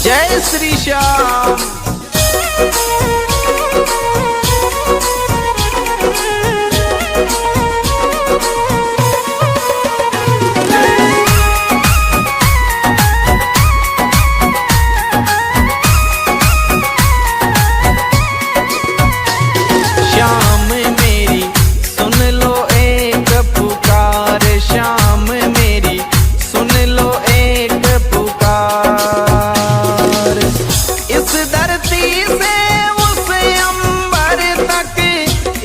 जय श्री श्याम। श्याम मेरी सुन लो एक पुकार, श्याम मेरी सुन लो एक पुकार। इस धरती से उस अंबर तक,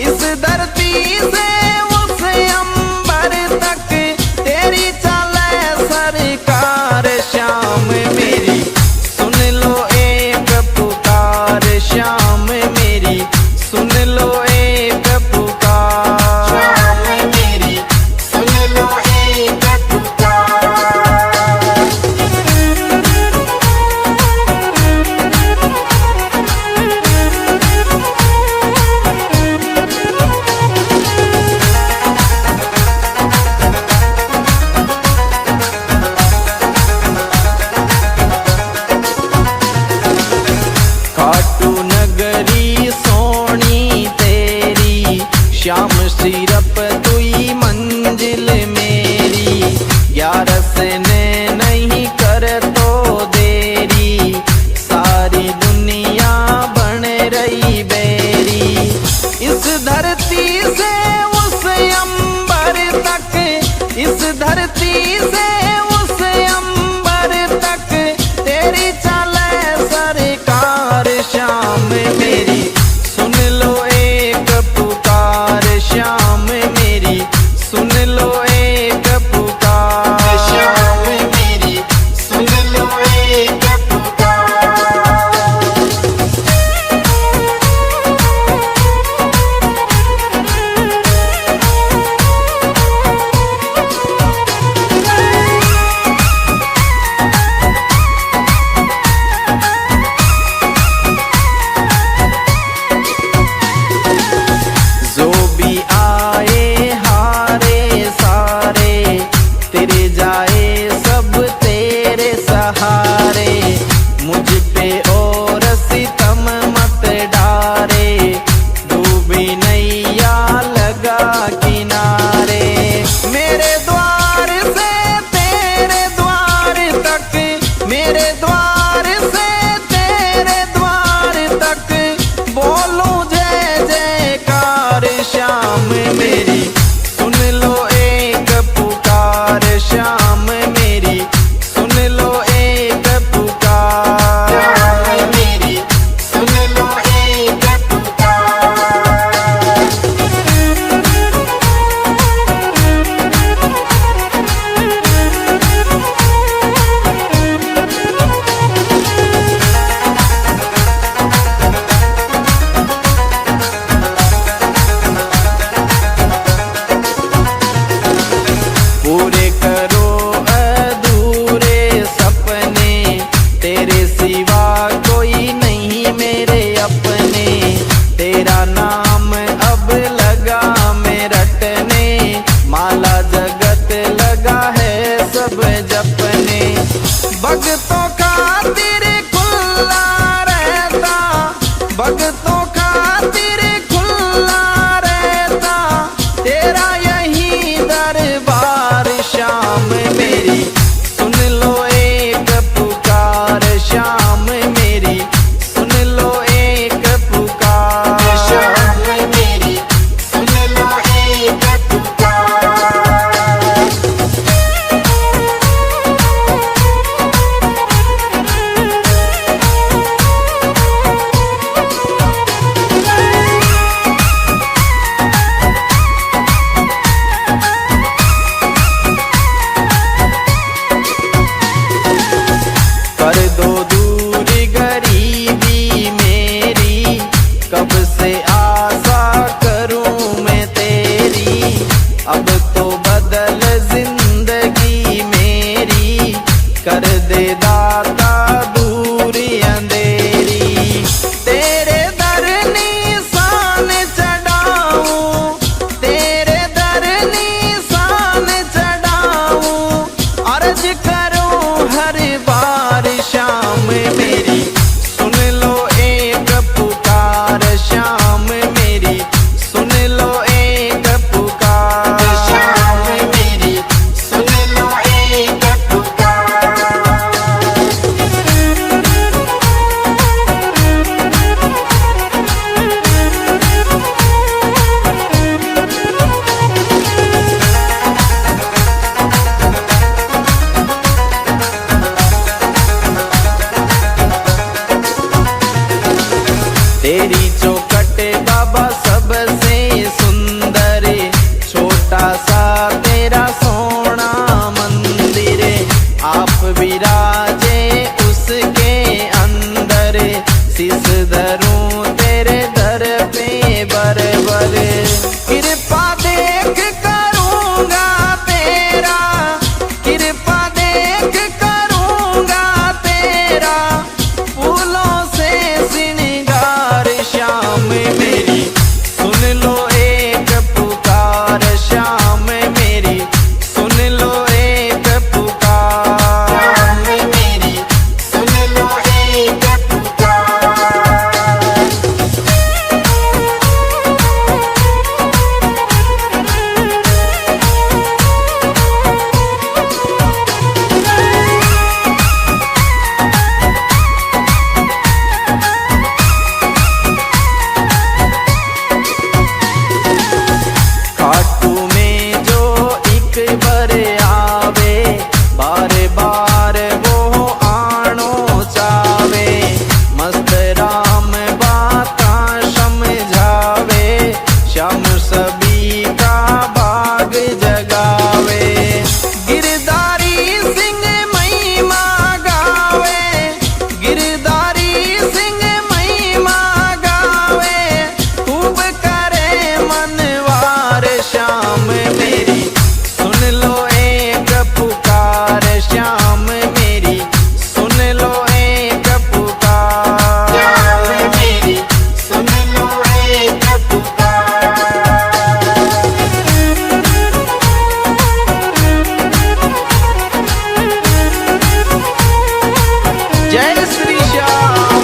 इस धरती से उस अंबर तक तेरी चले सरकार। श्याम मेरी सुन लो एक पुकार, श्याम मेरी सुन लो एक पुकार। श्याम मेरी सुन लो एक पुकार। खाटू नगरी सोनी तेरी, श्याम सिरप तुई मंजिल मेरी। ग्यारस ने नहीं कर तो देरी, सारी दुनिया बन रही बेरी। इस धरती से उस अंबर तक, इस धरती से उस अंबर तक तेरी चले सरकार। श्याम मेरी सुन लो एक पुकार, श्याम मेरी सुन लो एक पुकार। श्याम मेरी सुन लो एक पुकार। जो भी आए हारे सारे, तेरे जाए सब तेरे सहारे। मुझ पे और सितम मत डारे, डूबी नैया लगा किनारे। मेरे द्वार से तेरे द्वार तक, मेरे द्वार से तेरे द्वार तक बोलूं जय जयकार। श्याम मेरी सुन लो एक पुकार, श्याम मेरी सुन लो एक पुकार। श्याम मेरी सुन लो एक पुकार। पूरे करो अधूरे सपने, तेरे सिवा कोई नहीं मेरे अपने। तेरा नाम अब लगा मैं रटने, माला जगत लगा है सब जपने। भक्तों खातिर खुला रहता, भक्तों खातिर खुला रहता तेरा यही दरबार। श्याम मेरी सुन लो एक पुकार, श्याम मेरी सुन लो एक पुकार। श्याम मेरी सुन लो एक पुकार। कर दो दूर गरीबी मेरी, कब से आशा करूं मैं तेरी। अब तो बदल जिंदगी मेरी, कर दे दाता दूरी अंधेरी। तेरे दर निशान चढ़ाऊं, तेरे दर निशान चढ़ाऊं, अर्ज करूं हर बार। श्याम मेरी, सुन लो एक पुकार श्याम मेरी, सुन लो एक पुकार श्याम मेरी, सुन लो एक पुकार। तेरी चौखट बाबा सबसे सुंदर, छोटा सा तेरा सोना मंदिर, आप विराजे उसके अंदर, शीस धरूं तेरे दर पे बरबर, कृपा देख करूंगा तेरा, कृपा देख करूंगा तेरा, फूलों से श्रृंगार श्याम मेरी, सुन लो एक पुकार श्याम मेरी, सुन लो एक पुकार श्याम मेरी, सुन लो एक पुकार। खाटू में जो एक बार आवे, बार बार वो आनो चावे, मस्त राम बाता समझावे, श्याम सभी का भाग जगावे, गिरधारी सिंह महिमा गावे, गिरधारी सिंह महिमा गावे, खूब करे मनवार श्याम मेरी, सुन लो एक पुकार श्याम मेरी, सुन लो एक पुकार श्याम मेरी, सुन लो एक पुकार। जय श्री श्याम।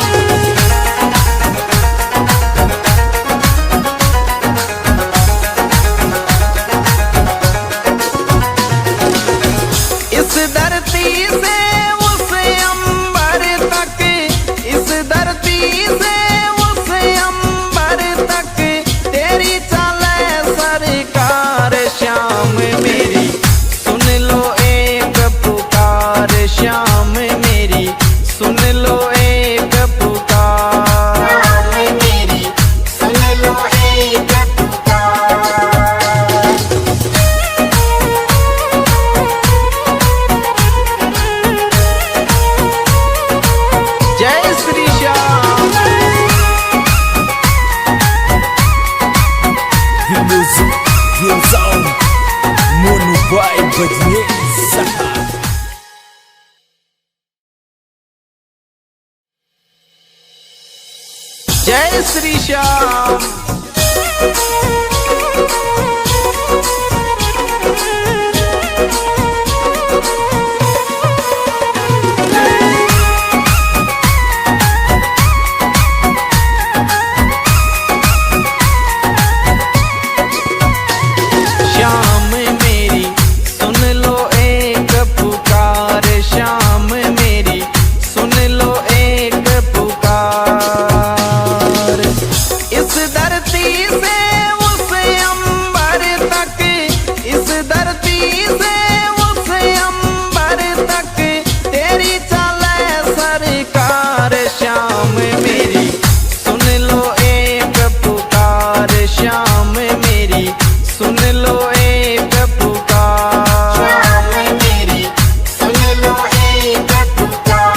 इस धरती से उस अंबर तक, इस धरती से उस अंबर तक, तेरी चले सरकार श्याम मेरी, सुन लो एक पुकार श्याम मेरी, सुन लो एक पुकार श्याम मेरी, सुन लो एक पुकार। जय Shri Shyam. The music, your sound, Monu Bhai Bajne Saha. जय श्री श्याम। श्याम मेरी, सुन लो एक पुकार श्याम मेरी, सुन लो एक पुकार, इस धरती से उस अंबर तक, इस धरती से उस अंबर तक, तेरी चले सरकार श्याम मेरी, सुन लो एक पुकार श्याम मेरी, सुन लो एक पुकार श्याम मेरी, सुन लो एक पुकार।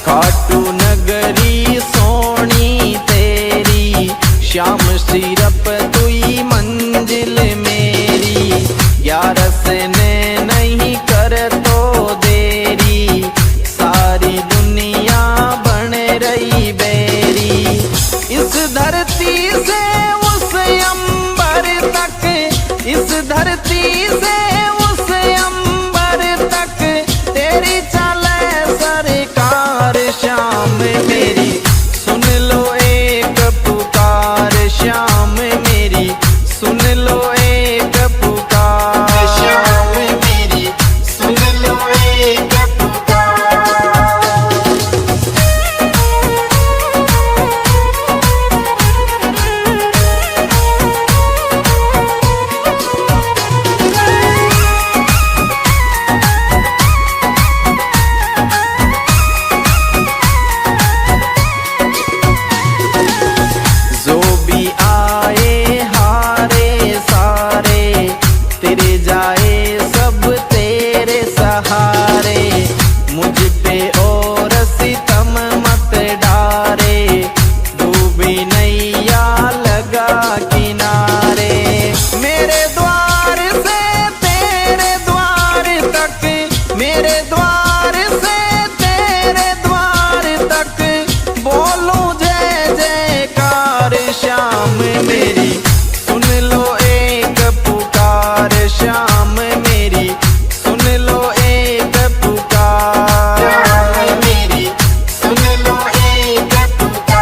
खाटू नगरी सोनी तेरी, श्याम सिरप तुई मंजिल मेरी, 11 नैन धरती से उस अंबर तक तेरी चले सरकार श्याम मेरी सुन लो एक पुकार श्याम मेरी सुन लो एक पुकार श्याम मेरी सुन लो एक पुकार। जो भी आए हारे सारे तेरे जाए सब तेरे सहारे मुझ पे और सितम मत डारे डूबी नैया लगा किनारे मेरे द्वार से तेरे द्वार तक मेरे द्वार से तेरे द्वार तक बोलूं जय जयकार श्याम मेरी सुन लो एक पुकार श्याम मेरी सुन लो एक पुकार श्याम मेरी सुन लो एक पुकार।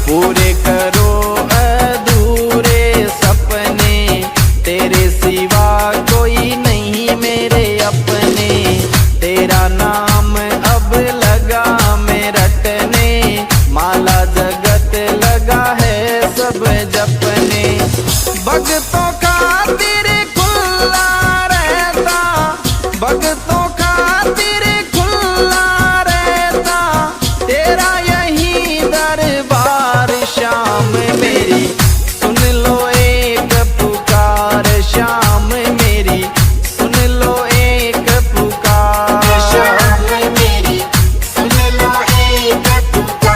पूरे करो अधूरे सपने तेरे सिवा कोई नहीं मेरे अपने तेरा नाम अब लगा मैं रटने माला जगत लगा है सब जपने भक्तों खातिर खुला रहता भक्तों खातिर खुला रहता तेरा यही दरबार श्याम मेरी सुन लो एक पुकार श्याम मेरी सुन लो एक पुकार श्याम मेरी सुन लो एक पुकार।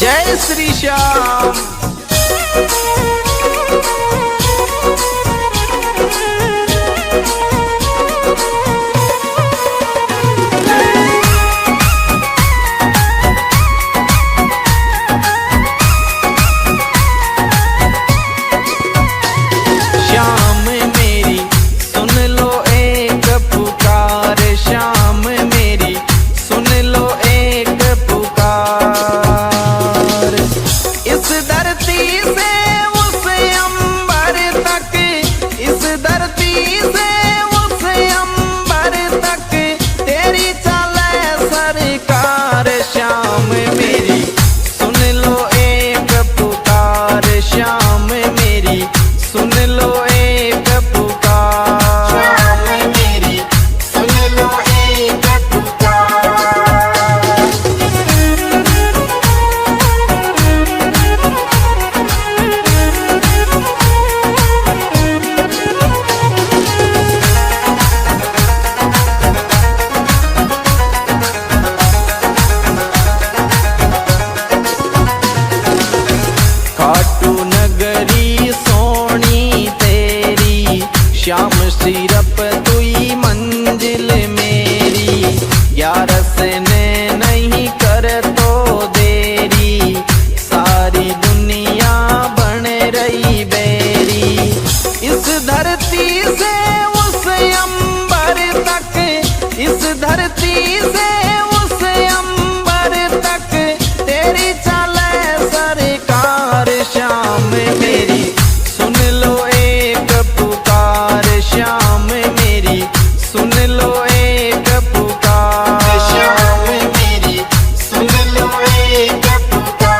जय श्री श्याम। श्याम मेरी सुन लो एक पुकार, श्याम मेरी सुन लो एक पुकार। इस धरती से उस अंबर तक, इस धरती से उस अंबर तक तेरी चले सरकार। श्याम मेरी सुन लो एक पुकार, श्याम मेरी सुन लो एक पुकार। श्याम मेरी सुन लो एक पुकार। खाटू नगरी सोनी तेरी, श्याम सिरप तुई मंजिल मेरी। ग्यारस ने नहीं कर तो देरी, सारी दुनिया बन रही बेरी। इस धरती से उस अंबर तक, इस धरती से उस अंबर तक तेरी चले सरकार। श्याम मेरी सुन लो एक पुकार, श्याम मेरी सुन लो एक पुकार। श्याम मेरी सुन लो एक पुकार।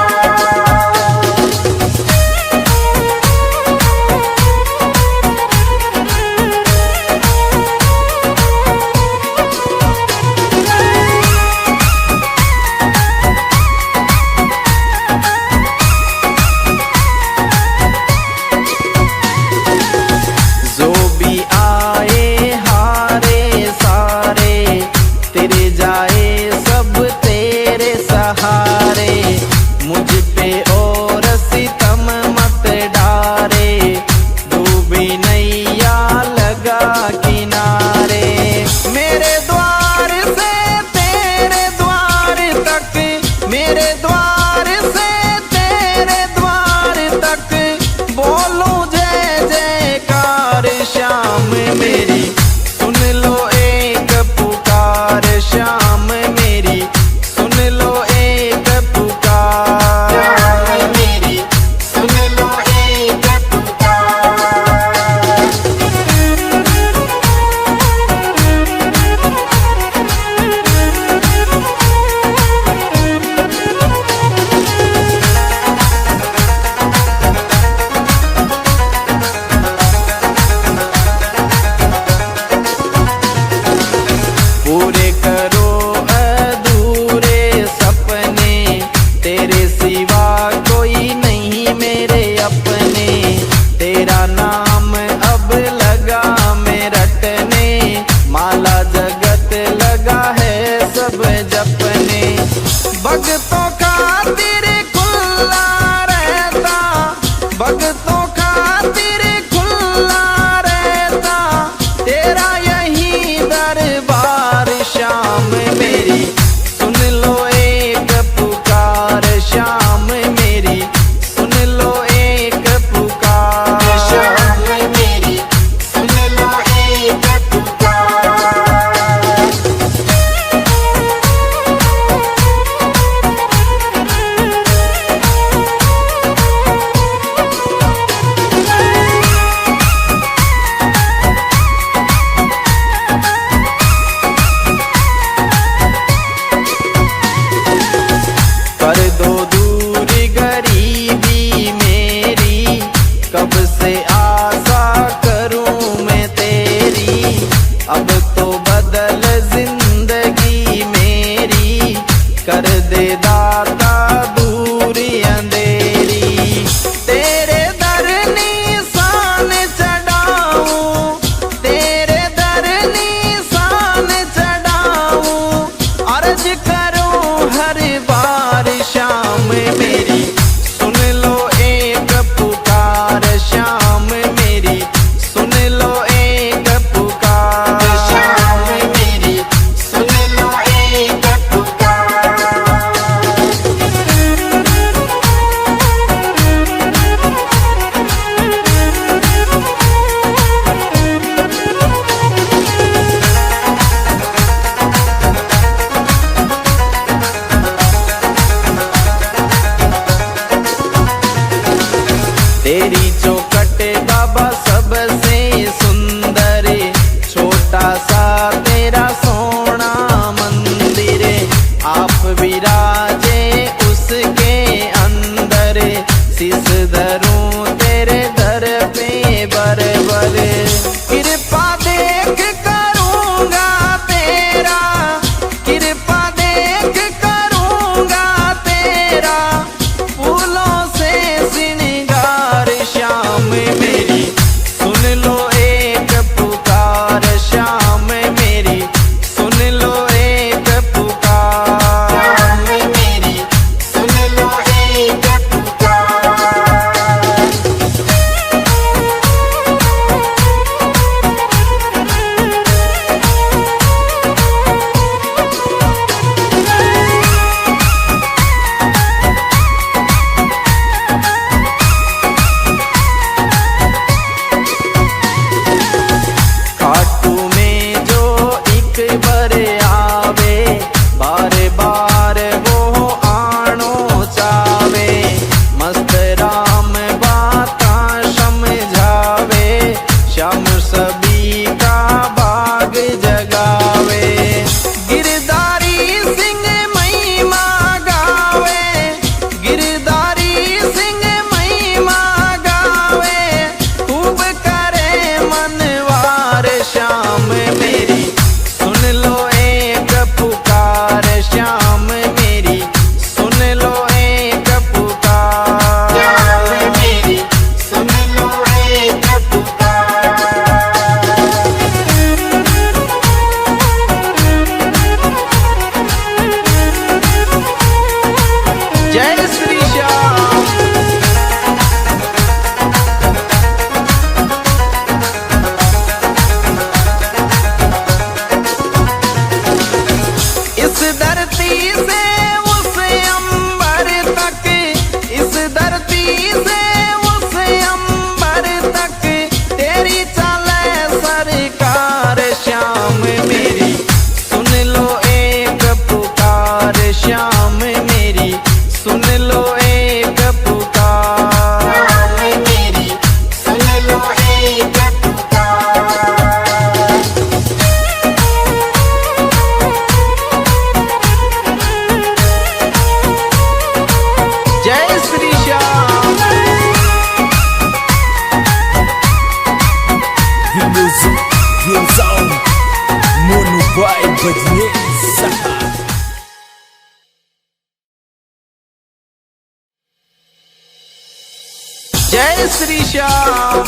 जो भी आए हारे सारे, तेरे जाए सब तेरे सहारे। मुझ पे और सितम मत डारे, डूबी नैया लगा किनारे। मेरे द्वार से तेरे द्वार तक, मेरे द्वार से तेरे द्वार तक बोलूं जय जयकार। श्याम मेरी सुन लो एक पुकार, श्याम मेरी सुन लो एक पुकार। श्याम मेरी सुन लो एक पुकार। पूरे करो अधूरे सपने, तेरे सिवा कोई नहीं मेरे अपने। तेरा नाम अब लगा मैं रटने, माला जगत लगा है सब जपने। भक्तों खातिर खुला रहता, भक्तों खातिर खुला रहता तेरा यही दरबार। श्याम मेरी सुन लो एक पुकार, श्याम मेरी सुन लो एक पुकार। श्याम मेरी सुन लो एक पुकार। से उस अंबर तक, इस धरती से उस अंबर तक तेरी चले सरकार। श्याम मेरी सुन लो एक पुकार, श्याम मेरी सुन लो एक पुकार। श्याम मेरी सुन लो एक पुकार। जय Shri Shyam. The music, the sound, Monu Boy Badnesa. जय श्री श्याम।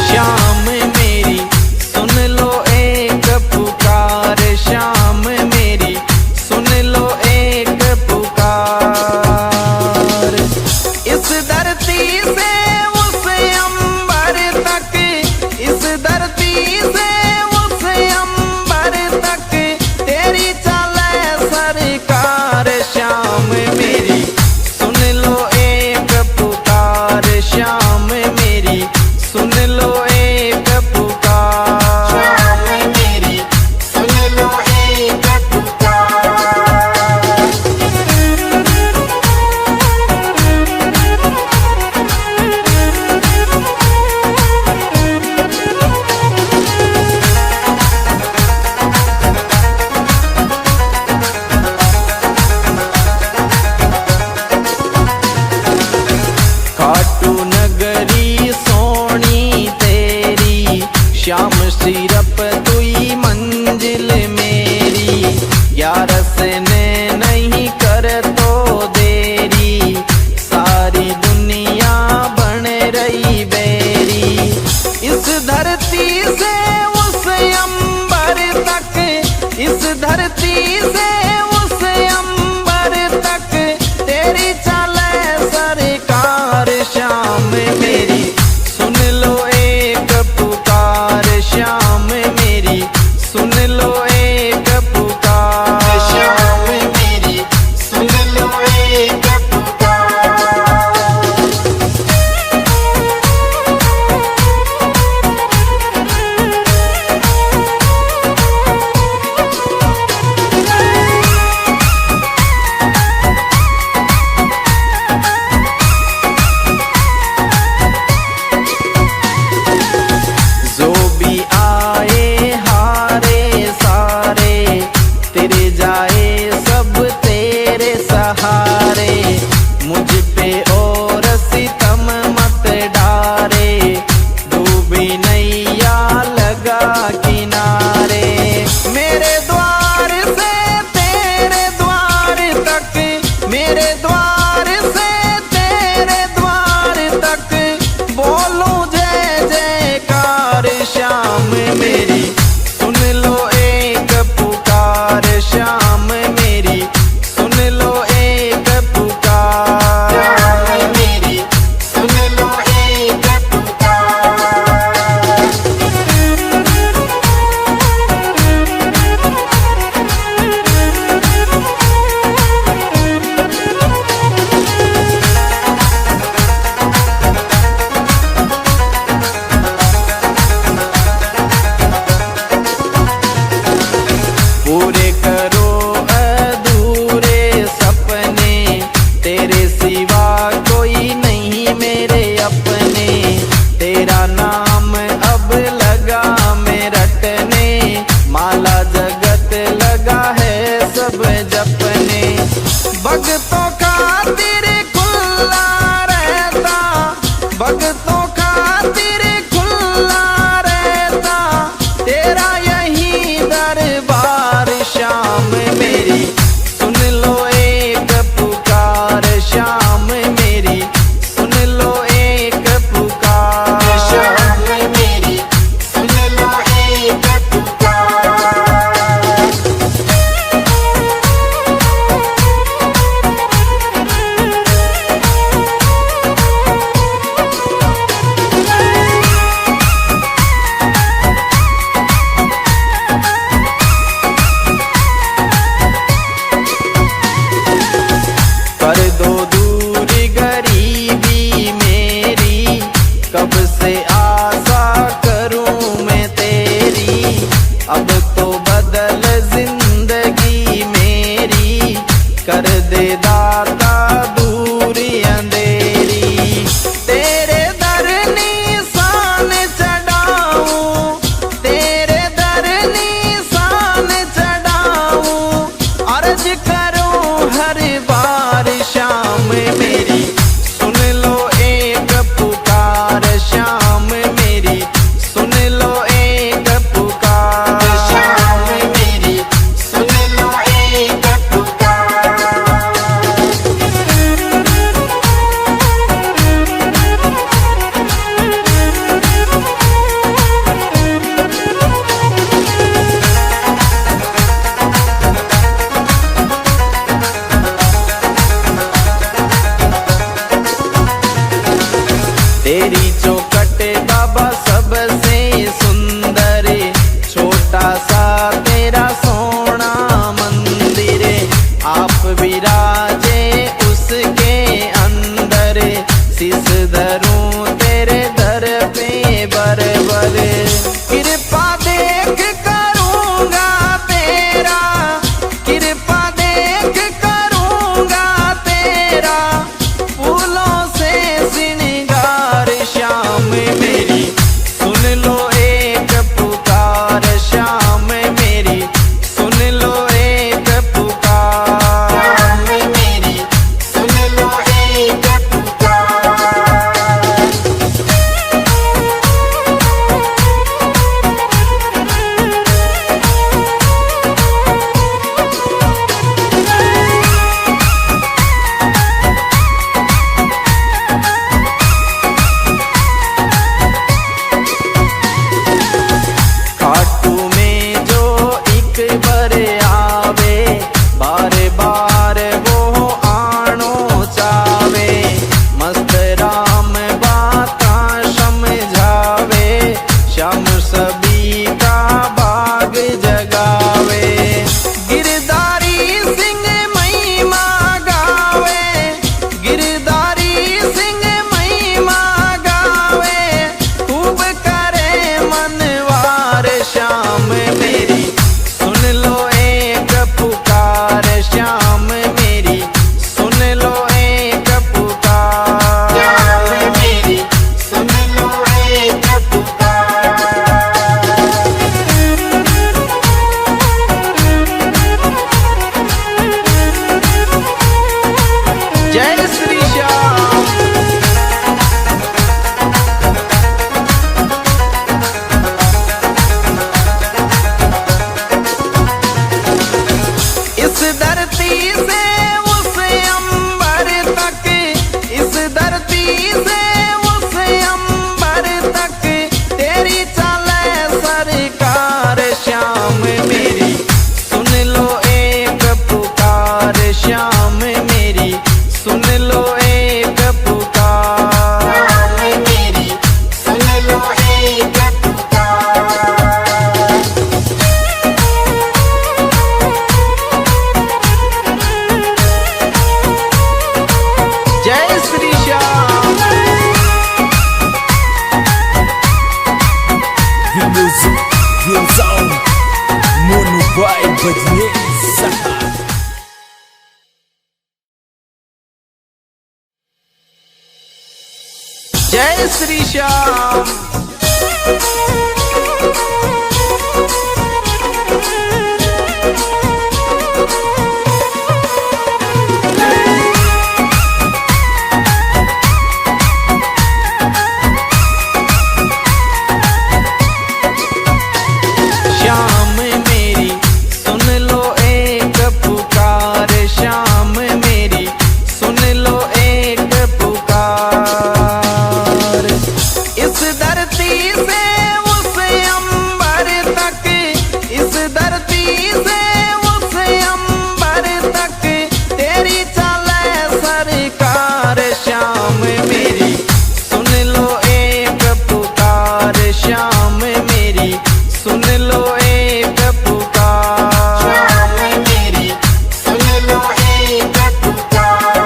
श्याम मेरी सुन लो एक पुकार, श्याम मेरी सुन लो एक पुकार। इस धरती से उस अंबर तक, इस धरती से उस अंबर तक तेरी चले सरकार। श्याम मेरी सुन लो एक पुकार, श्याम मेरी सुन लो एक पुकार। श्याम मेरी सुन लो एक पुकार। खाटू नगरी सोनी तेरी, श्याम सिरप तुई मंजिल मेरी। यारस ने नहीं कर तो देरी, सारी दुनिया बन रही बेरी। इस धरती से उस अंबर तक, इस धरती से उस अंबर तक तेरी चले सरकार। श्याम मेरी सुन लो एक पुकार, श्याम मेरी सुन लो एक पुकार। श्याम मेरी सुन लो एक पुकार। Visão Mono Boy Badinesa. जय श्री श्याम। श्याम मेरी सुन लो एक पुकार, श्याम मेरी सुन लो एक पुकार। इस धरती से उस अंबर तक, इस धरती से उस अंबर तक तेरी चले सरकार। श्याम मेरी सुन लो एक पुकार, श्याम मेरी सुन लो एक पुकार। श्याम मेरी सुन लो एक पुकार।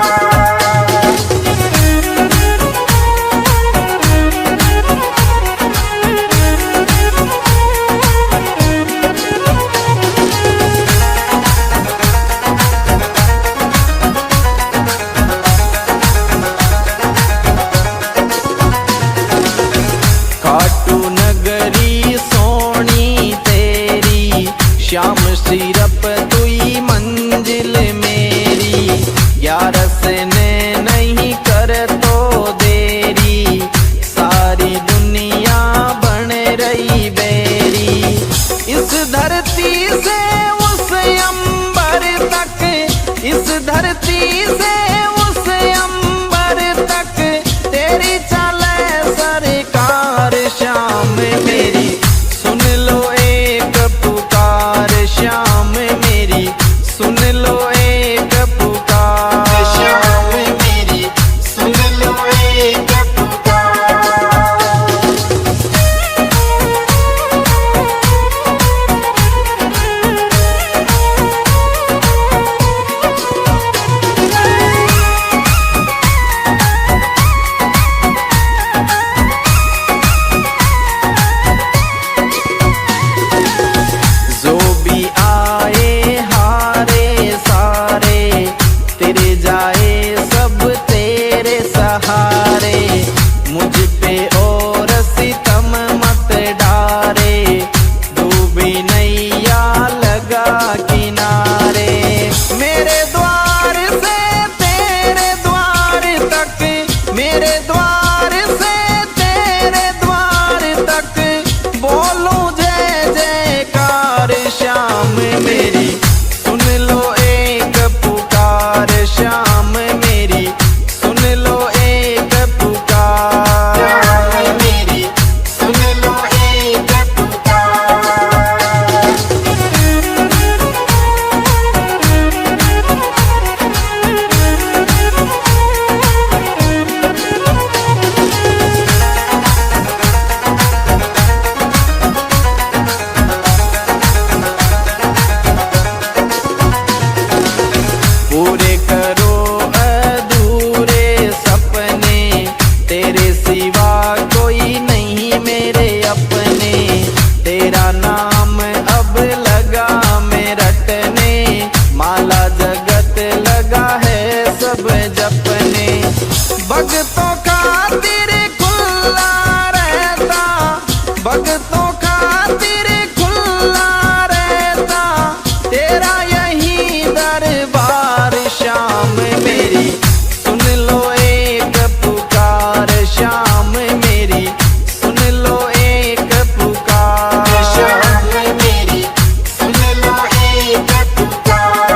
खाटू नगरी सोनी तेरी, श्याम सिरप तुई मंजिल मेरी। ग्यारस ने नहीं कर तो देरी, सारी दुनिया बन रही बेरी। इस धरती से उस अंबर तक, इस धरती से उस अंबर तक तेरी चले सरकार। श्याम मेरी सुन लो एक पुकार, श्याम मेरी सुन लो एक पुकार। श्याम मेरी सुन लो एक पुकार। जो भी आए हारे सारे, तेरे जाए सब तेरे सहारे। मुझ पे और सितम मत डारे, डूबी नैया लगा किनारे। मेरे द्वार से तेरे द्वार तक, मेरे द्वार से तेरे द्वार तक बोलूं जय जयकार। श्याम मेरी सुन लो एक पुकार, श्याम मेरी सुन लो एक पुकार। श्याम मेरी सुन लो एक पुकार। पूरे करो अधूरे सपने, तेरे सिवा कोई नहीं मेरे अपने। तेरा नाम अब लगा मैं रटने, माला जगत लगा है सब जपने। भक्तों खातिर खुला रहता, भक्तों खातिर खुला रहता तेरा यही दरबार। श्याम मेरी सुन लो एक पुकार, श्याम मेरी सुन लो एक पुकार। श्याम मेरी सुन लो एक पुकार।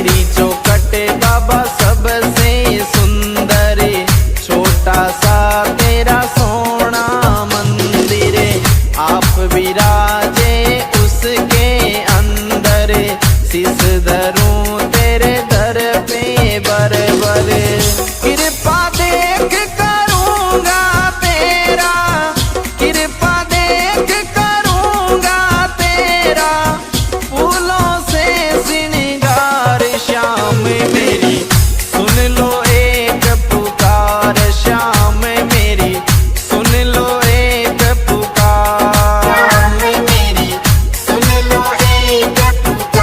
तेरी चौखट बाबा सबसे सुंदर, छोटा सा तेरा सोना मंदिर, आप विराजे उसके अंदर, शीस धरूं तेरे दर पे बरबर, कृपा देख करूंगा तेरा, कृपा देख करूंगा तेरा, फूलों से श्रृंगार श्याम मेरी सुन लो एक पुकार, श्याम मेरी सुन लो एक पुकार, श्याम मेरी सुन लो एक पुकार।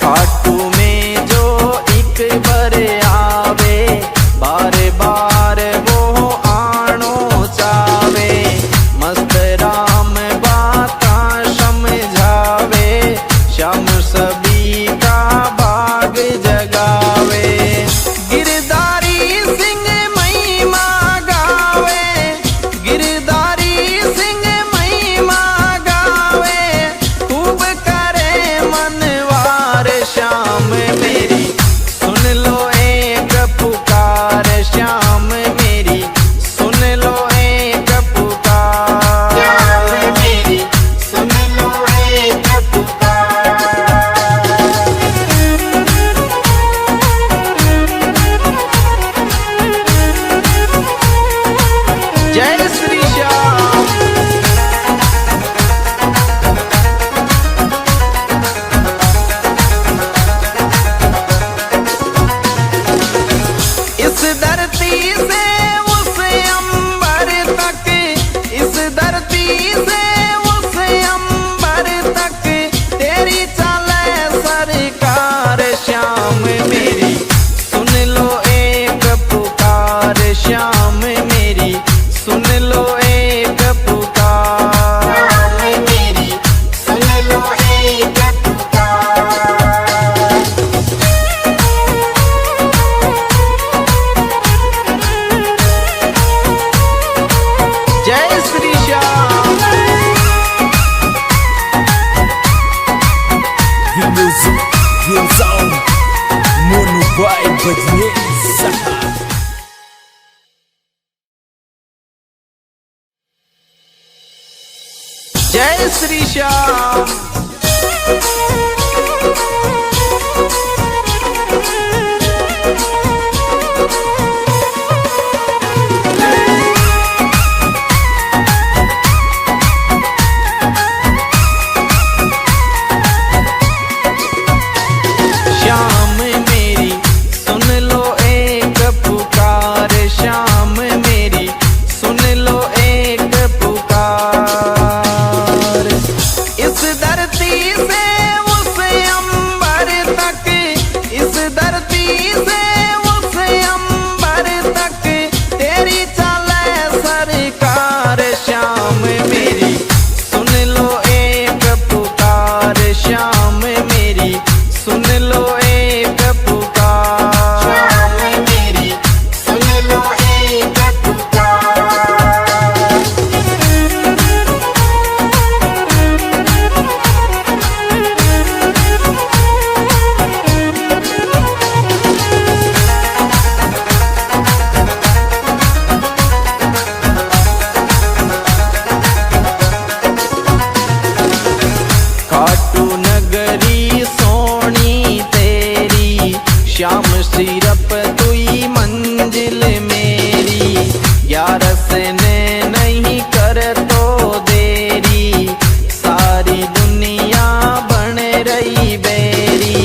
खाटू में जो एक बार आवे, बार बार वो आनो चावे, मस्त राम बाता समझावे, श्याम सभी का भाग जगावे, गिरधारी सिंह महिमा गावे, गिरधारी सिंह महिमा गावे, खूब करे मनवार, श्याम मेरी सुन लो एक पुकार, श्याम मेरी सुन लो एक पुकार, श्याम मेरी सुन लो एक पुकार। जय श्री श्याम। इस धरती से उस अंबर तक, इस धरती से उस अंबर तक, तेरी चले सरकार, श्याम मेरी सुन लो एक पुकार, श्याम मेरी सुन लो एक पुकार, श्याम मेरी सुन लो एक पुकार। जय Shri Shyam. The music goes on. Mono Vibe Badneza. जय श्री श्याम। श्याम मेरी सुन लो एक पुकार, श्याम मेरी सुन लो एक पुकार, इस धरती से उस अंबर तक, इस धरती से उस अंबर तक, तेरी चले सरकार, श्याम मेरी सुन लो एक पुकार, श्याम मेरी सुन लो एक पुकार, श्याम मेरी सुन लो एक पुकार। खाटू नगरी सोनी तेरी, श्याम सिरप तुई मंजिल मेरी, ग्यारस ने नहीं कर तो देरी, सारी दुनिया बन रही बेरी,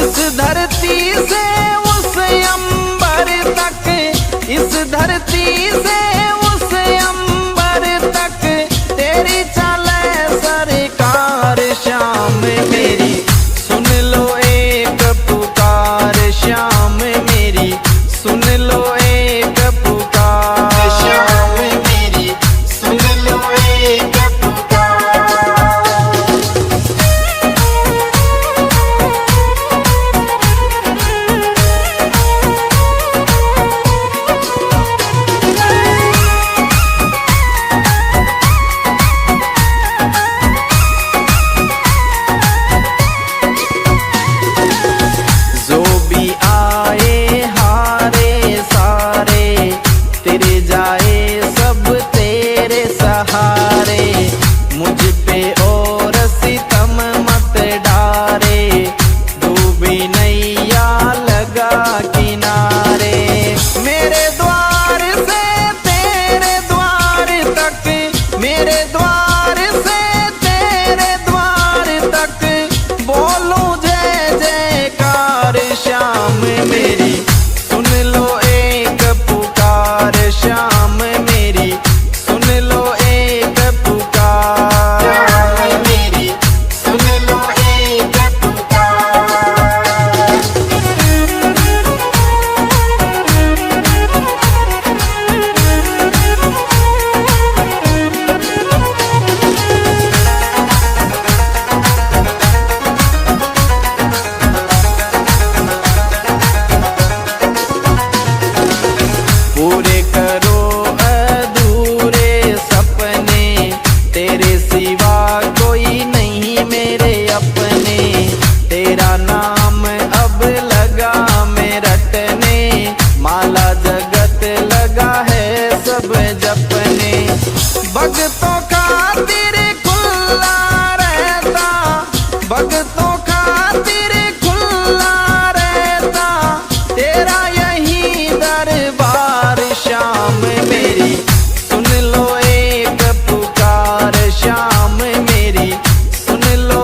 इस धरती से उस अंबर तक, इस धरती से उस अंबर तक, तेरी चले सरकार, श्याम मेरी सुन लो एक पुकार, श्याम मेरी सुन लो एक पुकार, श्याम पे और सितम मत डारे, डूबी नैया लगा किनारे। मेरे द्वार से तेरे द्वार तक, मेरे द्वार से तेरे द्वार तक, बोलूं जय जयकार श्याम मेरी, सुन लो एक पुकार श्याम मेरी, सुन लो एक पुकार मेरी सुन लो एक पुकार। पूरे करो अधूरे सपने, तेरे सिवा कोई नहीं मेरे अपने। तेरा नाम अब लगा मैं रटने, माला जगत लगा है सब जपने। भक्तों खातिर खुला रहता, भक्तों खातिर खुला रहता, तेरा यही दरबार श्याम मेरी, सुन लो एक पुकार श्याम मेरी, सुन लो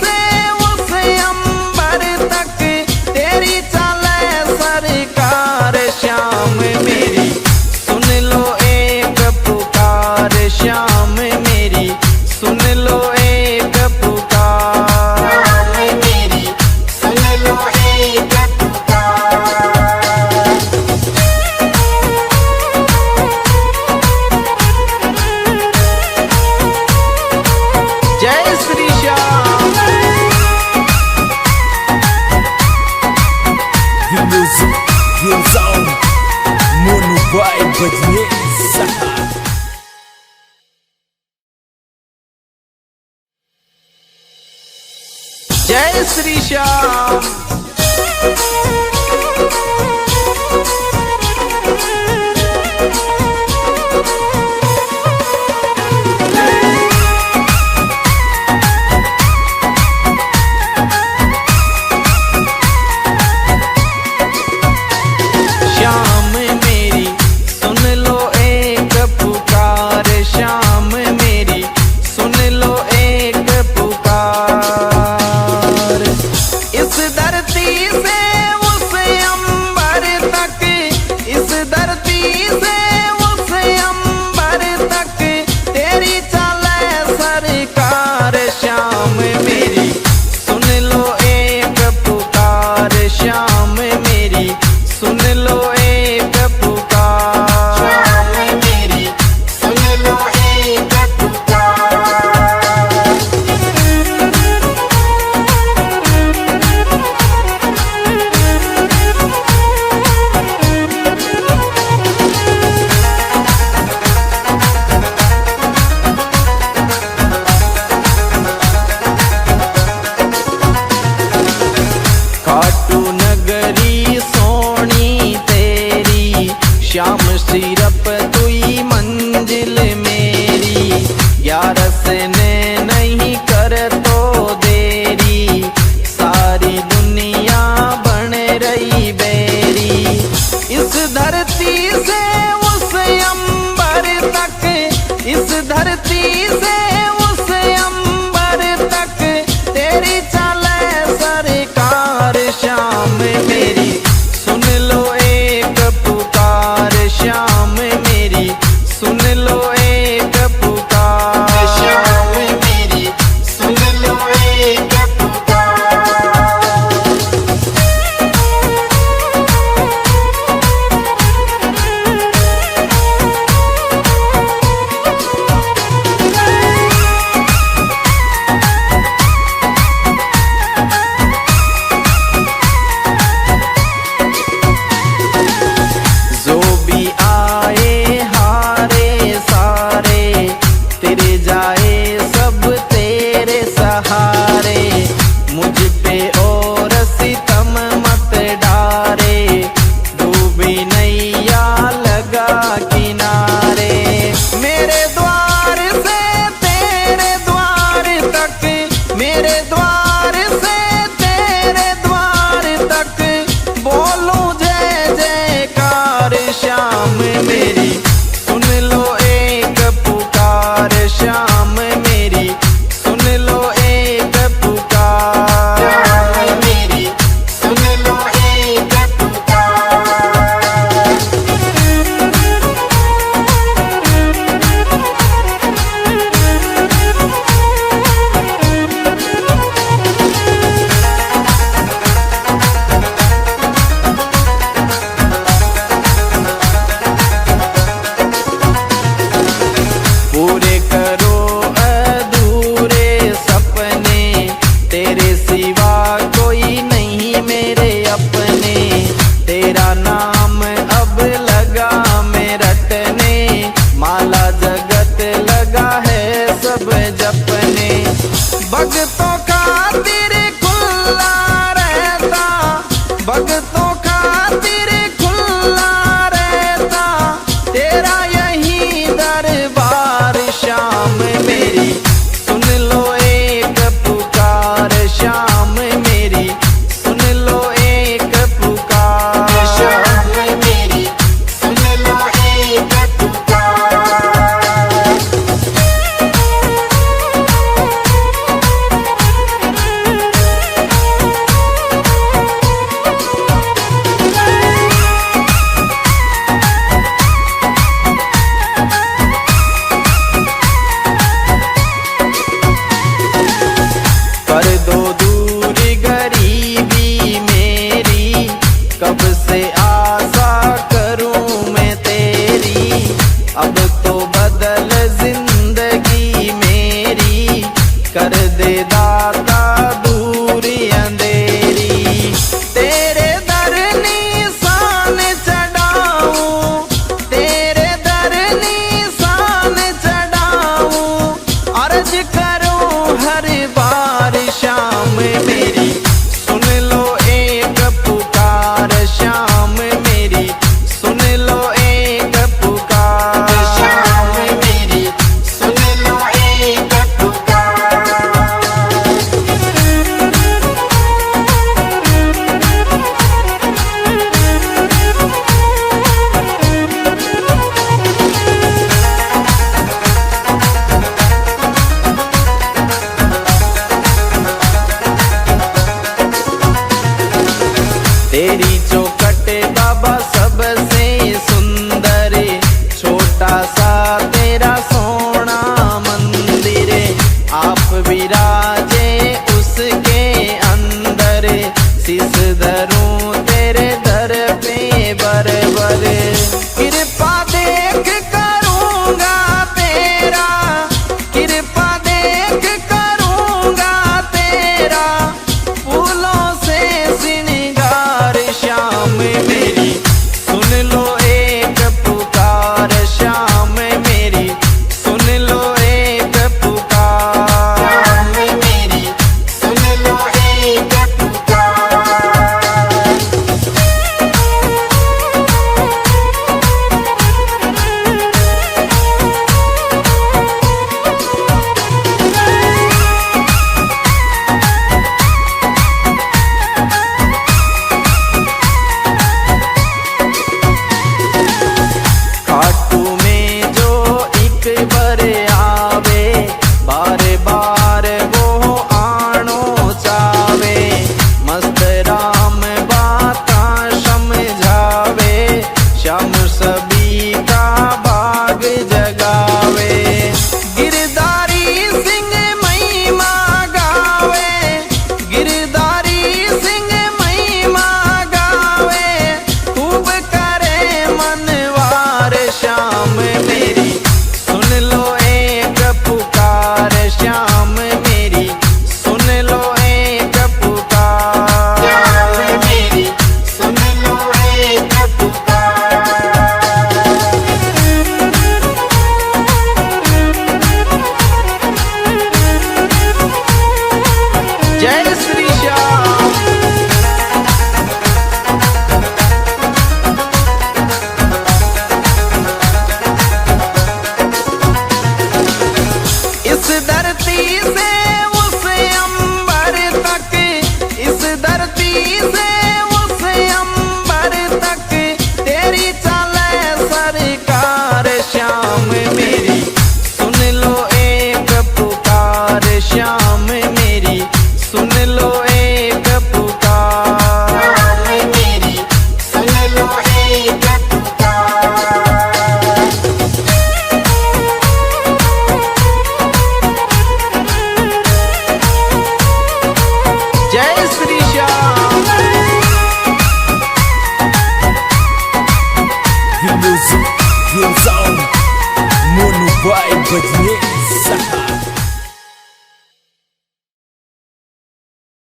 से उस अंबर तक तेरी चले सरकार। श्याम मेरी सुन लो एक पुकार, श्याम मेरी सुन लो एक पुकार। मेरी सुन लो एक पुकार। जय Shri Shyam. The music gives on Mono Vibe Bajnesa. जय श्री श्याम। श्याम मेरी सुन लो एक पुकार, श्याम मेरी सुन लो एक पुकार। इस धरती से उस अंबर तक, इस धरती से उस अंबर तक तेरी चले सरकार। श्याम मेरी सुन लो एक पुकार, श्याम मेरी सुन लो एक पुकार। मेरी सुन लो एक पुकार। खाटू नगरी सोनी तेरी, श्याम सिरप तुई मंजिल मेरी। ग्यारस ने नहीं कर तो देरी, सारी दुनिया बन रही बेरी। इस धरती से उस अंबर तक, इस धरती से उस अंबर तक तेरी चले सरकार। श्याम मेरी सुन लो एक पुकार, श्याम मेरी सुन लो एक पुकार। श्याम मेरी सुन लो एक पुकार। जो भी आए हारे सारे, तेरे जाए सब तेरे सहारे। मुझ पे और सितम मत डारे, डूबी नैया लगा किनारे। मेरे द्वार से तेरे द्वार तक, मेरे द्वार से तेरे द्वार तक बोलूं जय जयकार। श्याम मेरी सुन लो एक पुकार, श्याम मेरी सुन लो एक पुकार। मेरी सुन लो एक पुकार। पूरे करो अधूरे सपने, तेरे सिवा कोई नहीं मेरे अपने। तेरा नाम अब लगा मैं रटने, माला जगत लगा है सब जपने। भक्तों खातिर खुला रहता, भक्तों खातिर खुला रहता तेरा यही दरबार। श्याम मेरी सुन लो एक पुकार, श्याम मेरी सुन लो एक पुकार। श्याम मेरी सुन लो एक पुकार। बजने